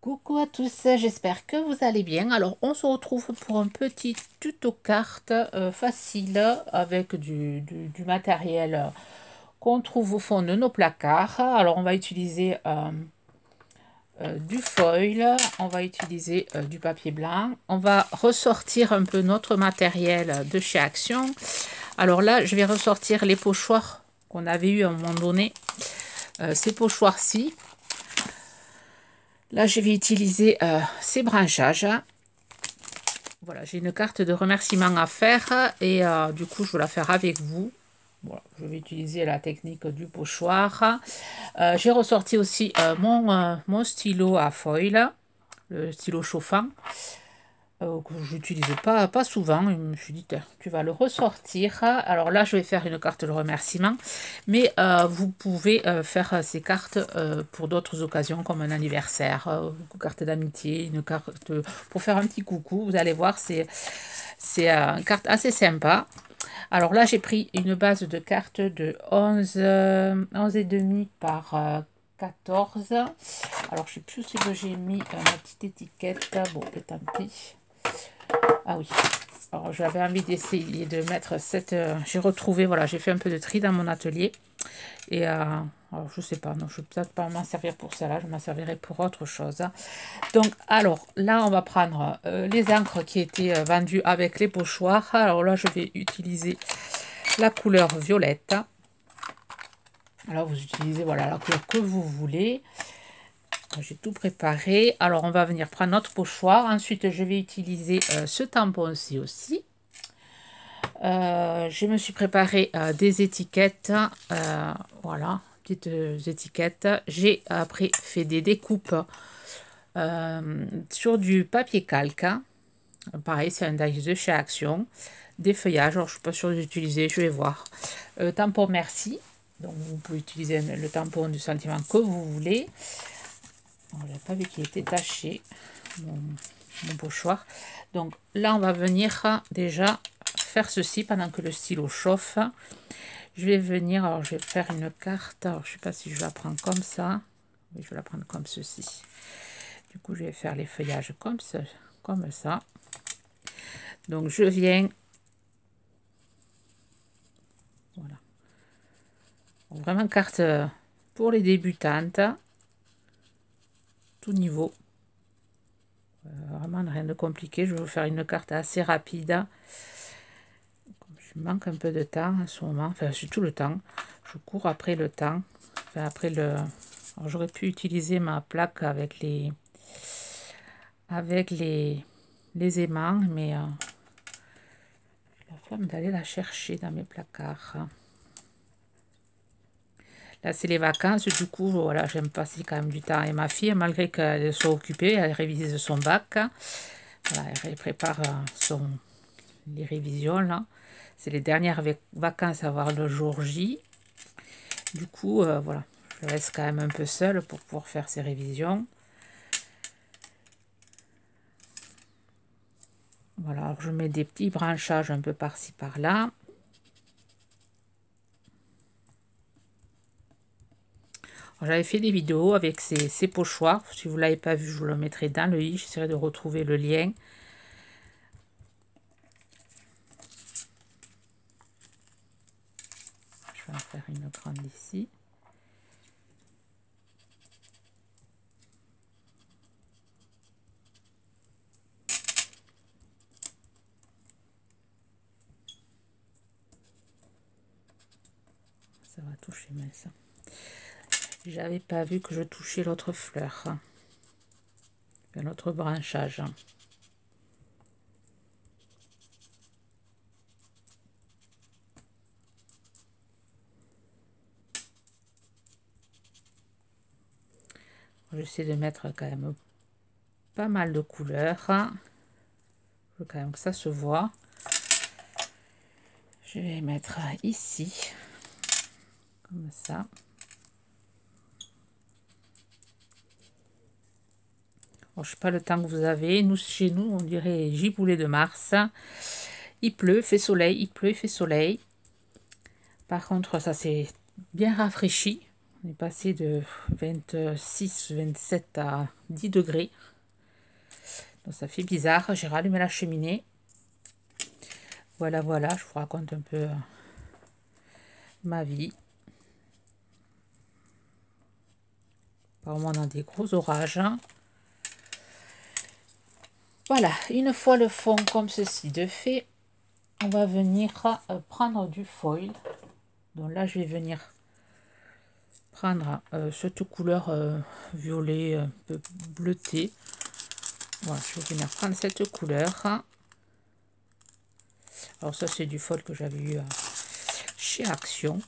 Coucou à tous, j'espère que vous allez bien. Alors, on se retrouve pour un petit tuto carte facile avec du matériel qu'on trouve au fond de nos placards. Alors, on va utiliser du foil, on va utiliser du papier blanc. On va ressortir un peu notre matériel de chez Action. Alors là, je vais ressortir les pochoirs qu'on avait eu à un moment donné. Ces pochoirs-ci. Là, je vais utiliser ces branchages. Voilà, j'ai une carte de remerciement à faire et du coup, je vais la faire avec vous. Voilà, je vais utiliser la technique du pochoir. J'ai ressorti aussi mon stylo à foil, le stylo chauffant. Que j'utilise pas souvent. Je me suis dit, tu vas le ressortir. Alors là, je vais faire une carte de remerciement. Mais vous pouvez faire ces cartes pour d'autres occasions, comme un anniversaire, une carte d'amitié, une carte pour faire un petit coucou. Vous allez voir, c'est une carte assez sympa. Alors là, j'ai pris une base de cartes de 11 et demi par 14. Alors, je sais plus ce que j'ai mis ma petite étiquette. Bon, tant pis. Ah oui, alors j'avais envie d'essayer de mettre cette... j'ai retrouvé, voilà, j'ai fait un peu de tri dans mon atelier. Et alors je sais pas, non, je vais peut-être pas m'en servir pour cela, je m'en servirai pour autre chose. Donc, alors là, on va prendre les encres qui étaient vendues avec les pochoirs. Alors là, je vais utiliser la couleur violette. Alors, vous utilisez, voilà, la couleur que vous voulez. J'ai tout préparé. Alors, on va venir prendre notre pochoir. Ensuite, je vais utiliser ce tampon-ci aussi. Je me suis préparé des étiquettes. Voilà, petites étiquettes. J'ai après fait des découpes sur du papier calque. Pareil, c'est un die de chez Action. Des feuillages. Alors, je ne suis pas sûre d'utiliser. Je vais voir. Tampon merci. Donc, vous pouvez utiliser le tampon du sentiment que vous voulez. Je n'ai pas vu qu'il était taché, mon pochoir. Donc là, on va venir déjà faire ceci pendant que le stylo chauffe. Je vais venir, alors je vais faire une carte. Alors je ne sais pas si je la prends comme ça. Oui, je vais la prendre comme ceci. Du coup, je vais faire les feuillages comme ça. Donc je viens... Voilà. Vraiment carte pour les débutantes. Tout niveau. Vraiment rien de compliqué. Je vais vous faire une carte assez rapide. Je manque un peu de temps en ce moment. Enfin, c'est tout le temps. Je cours après le temps. Enfin, après le... J'aurais pu utiliser ma plaque avec les aimants, mais la flemme d'aller la chercher dans mes placards. Là, c'est les vacances, du coup, voilà, j'aime passer quand même du temps. Et ma fille, malgré qu'elle soit occupée, elle révise son bac. Voilà, elle prépare les révisions, là. C'est les dernières vacances à voir le jour J. Du coup, voilà, je laisse quand même un peu seule pour pouvoir faire ces révisions. Voilà, alors je mets des petits branchages un peu par-ci, par-là. J'avais fait des vidéos avec ces pochoirs. Si vous ne l'avez pas vu, je vous le mettrai dans le i. J'essaierai de retrouver le lien. Je vais en faire une grande ici. Ça va toucher, mais ça. J'avais pas vu que je touchais l'autre fleur. L'autre branchage. J'essaie de mettre quand même pas mal de couleurs. Je veux quand même que ça se voit. Je vais mettre ici, comme ça. Bon, je sais pas le temps que vous avez. Nous, chez nous, on dirait giboulée de mars. Il pleut, fait soleil, il pleut, il fait soleil. Par contre, ça c'est bien rafraîchi. On est passé de 26, 27 à 10 degrés. Donc ça fait bizarre. J'ai rallumé la cheminée. Voilà, voilà, je vous raconte un peu ma vie. Apparemment, on a des gros orages. Voilà, une fois le fond comme ceci de fait, on va venir prendre du foil. Donc là, je vais venir prendre cette couleur violet, un peu bleuté. Voilà, je vais venir prendre cette couleur. Alors ça, c'est du foil que j'avais eu chez Action.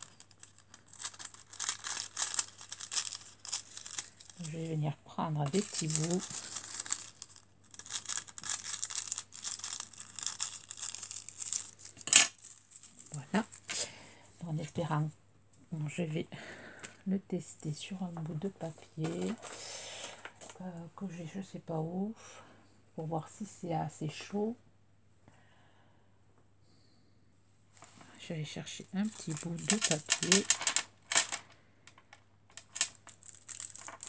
Je vais venir prendre des petits bouts. Voilà. En espérant que je vais le tester sur un bout de papier que j'ai je sais pas où pour voir si c'est assez chaud. Je vais chercher un petit bout de papier.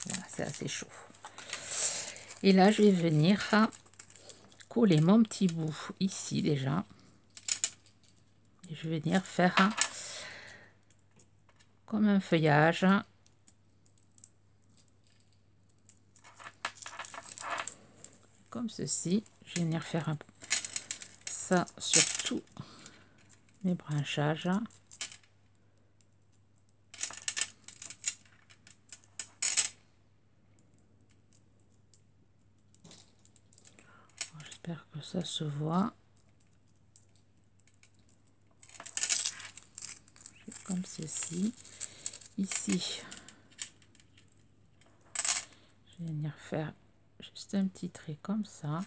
Voilà, c'est assez chaud. Et là, je vais venir coller mon petit bout ici déjà. Et je vais venir faire comme un feuillage. Comme ceci. Je vais venir faire ça sur tous mes branchages. J'espère que ça se voit. Comme ceci. Ici, je vais venir faire juste un petit trait comme ça.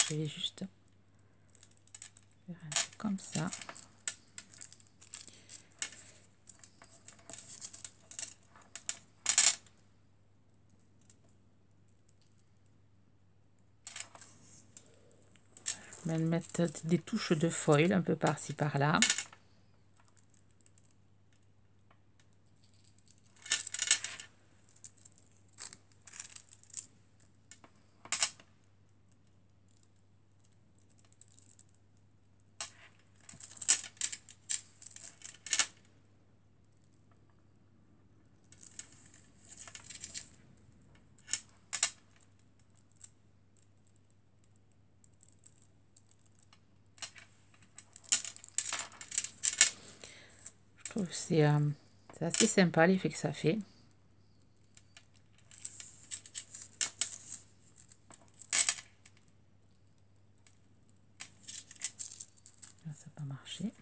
Je vais juste faire un truc comme ça. Je vais mettre des touches de foil un peu par-ci par-là. Je trouve que c'est assez sympa l'effet que ça fait. Là, ça n'a pas marché.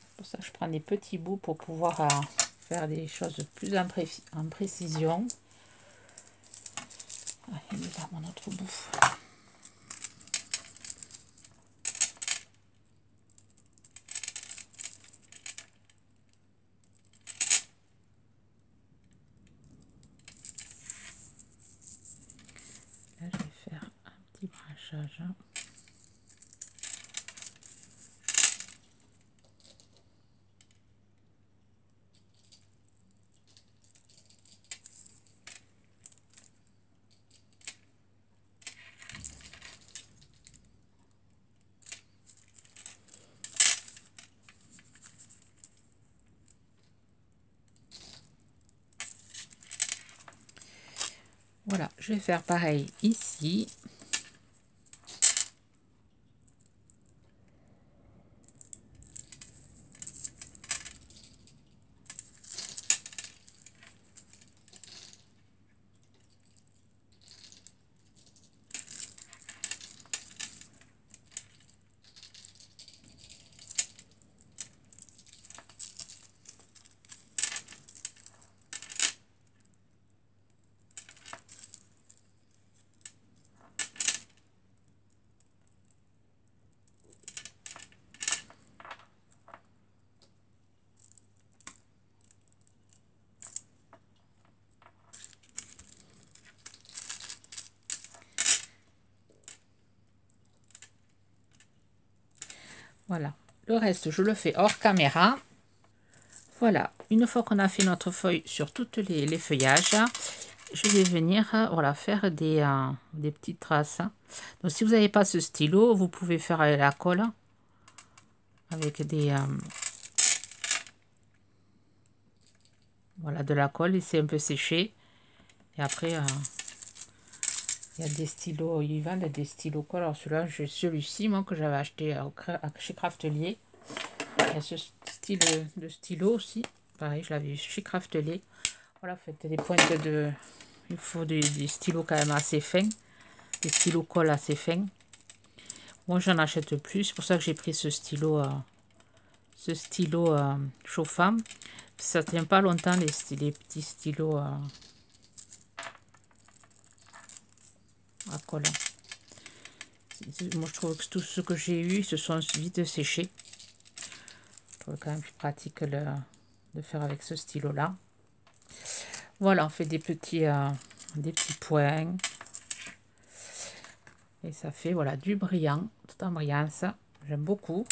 C'est pour ça que je prends des petits bouts pour pouvoir faire des choses plus en précision. Ah, il est là mon autre bout. Là, je vais faire un petit branchage. Voilà, je vais faire pareil ici. Voilà. Le reste, je le fais hors caméra. Voilà. Une fois qu'on a fait notre feuille sur toutes les feuillages, je vais venir voilà, faire des petites traces. Donc, si vous n'avez pas ce stylo, vous pouvez faire la colle avec des... voilà, de la colle. Laissez un peu sécher. Et après... il y a des stylos, ils vendent des stylos colle. Alors celui-ci, moi, que j'avais acheté chez Craftelier. Il y a ce style de stylo aussi. Pareil, je l'avais eu chez Craftelier. Voilà, faites des pointes de... Il faut des stylos quand même assez fins. Des stylos colle assez fins. Moi, j'en achète plus. C'est pour ça que j'ai pris ce stylo chauffant. Ça tient pas longtemps, les petits stylos à colle. Moi, je trouve que tous ceux que j'ai eu se sont vite séchés. Je trouve quand même plus pratique de faire avec ce stylo là. Voilà, on fait des petits points et ça fait voilà du brillant, tout en brillance. J'aime beaucoup.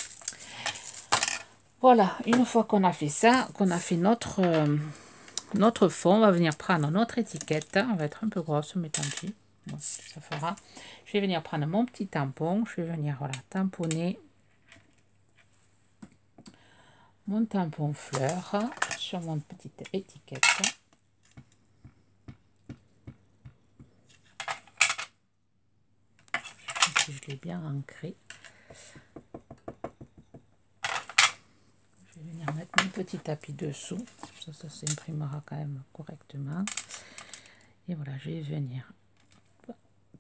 Voilà, une fois qu'on a fait ça, qu'on a fait notre fond, on va venir prendre notre étiquette. On va être un peu grosse, mais tant pis, bon, ça fera. Je vais venir prendre mon petit tampon. Je vais venir voilà tamponner mon tampon fleur sur mon petite étiquette. Si je l'ai bien ancré. Je vais venir mettre mon petit tapis dessous. Ça s'imprimera quand même correctement. Et voilà, je vais venir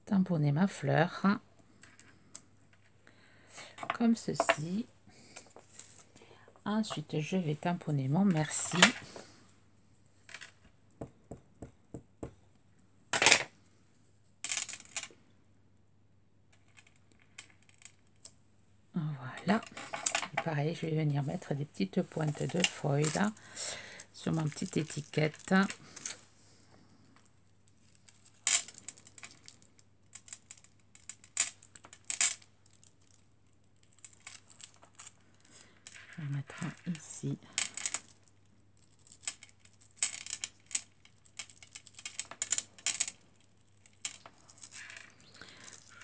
tamponner ma fleur comme ceci. Ensuite, je vais tamponner mon merci. Voilà. Et pareil, je vais venir mettre des petites pointes de foil là, sur ma petite étiquette. Je vais mettre ici.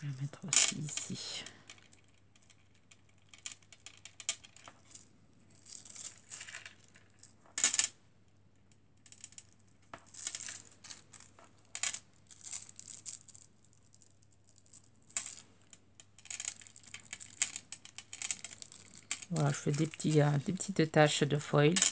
Je vais mettre aussi ici. Voilà, je fais des petites taches de foil. Ça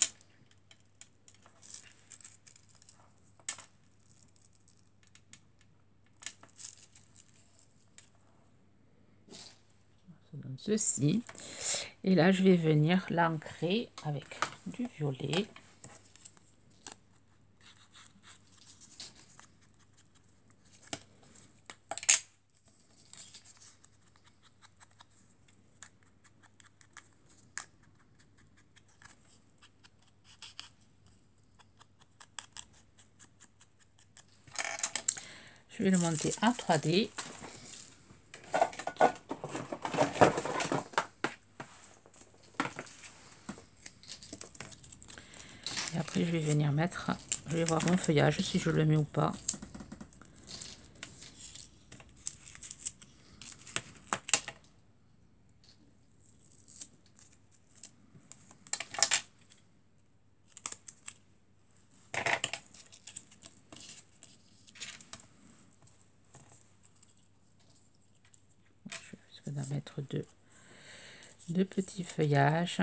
donne ceci. Et là, je vais venir l'ancrer avec du violet. Je vais le monter en 3D. Et après, je vais venir mettre, je vais voir mon feuillage si je le mets ou pas. Je vais mettre deux petits feuillages.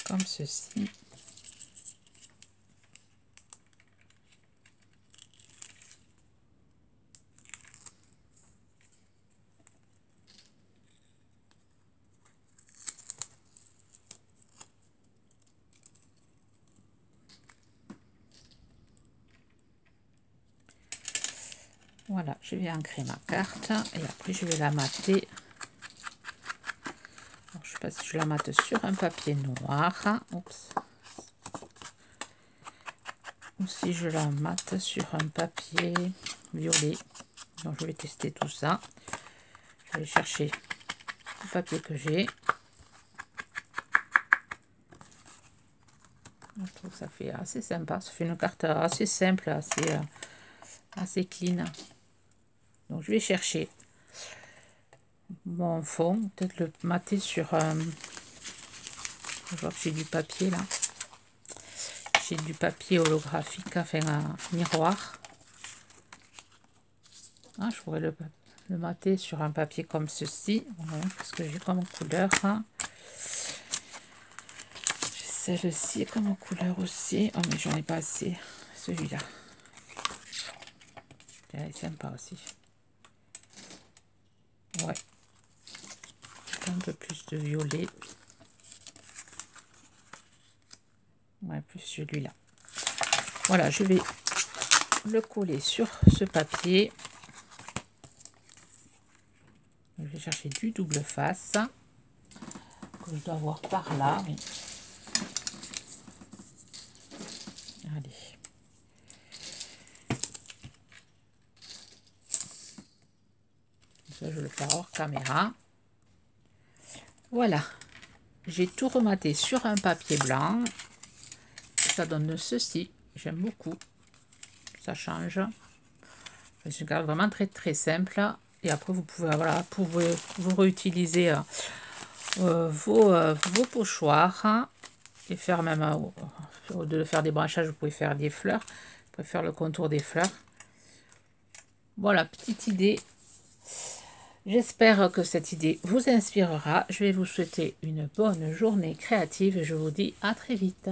Comme ceci. Voilà, je vais ancrer ma carte et après je vais la mater. Alors, je ne sais pas si je la mate sur un papier noir. Oups. Ou si je la mate sur un papier violet. Donc je vais tester tout ça. Je vais chercher le papier que j'ai. Je trouve que ça fait assez sympa. Ça fait une carte assez simple, assez clean. Donc je vais chercher mon fond. Peut-être le mater sur... je vois que j'ai du papier là. J'ai du papier holographique, enfin un miroir. Ah, je pourrais le mater sur un papier comme ceci. Voilà, parce que j'ai comme couleur. Celle-ci comme couleur aussi. Oh, mais j'en ai pas assez. Celui-là. Il est sympa aussi. Ouais. Un peu plus de violet. Ouais, plus celui-là. Voilà, je vais le coller sur ce papier. Je vais chercher du double face. Que je dois avoir par là. Oui. Allez. Ça, je le fais hors caméra. Voilà. J'ai tout rematé sur un papier blanc. Ça donne ceci. J'aime beaucoup. Ça change. C'est une carte vraiment très très simple. Et après, vous pouvez, voilà, vous réutiliser vos pochoirs. Et faire même, au lieu de faire des branchages, vous pouvez faire des fleurs. Vous pouvez faire le contour des fleurs. Voilà, petite idée. J'espère que cette idée vous inspirera. Je vais vous souhaiter une bonne journée créative et je vous dis à très vite.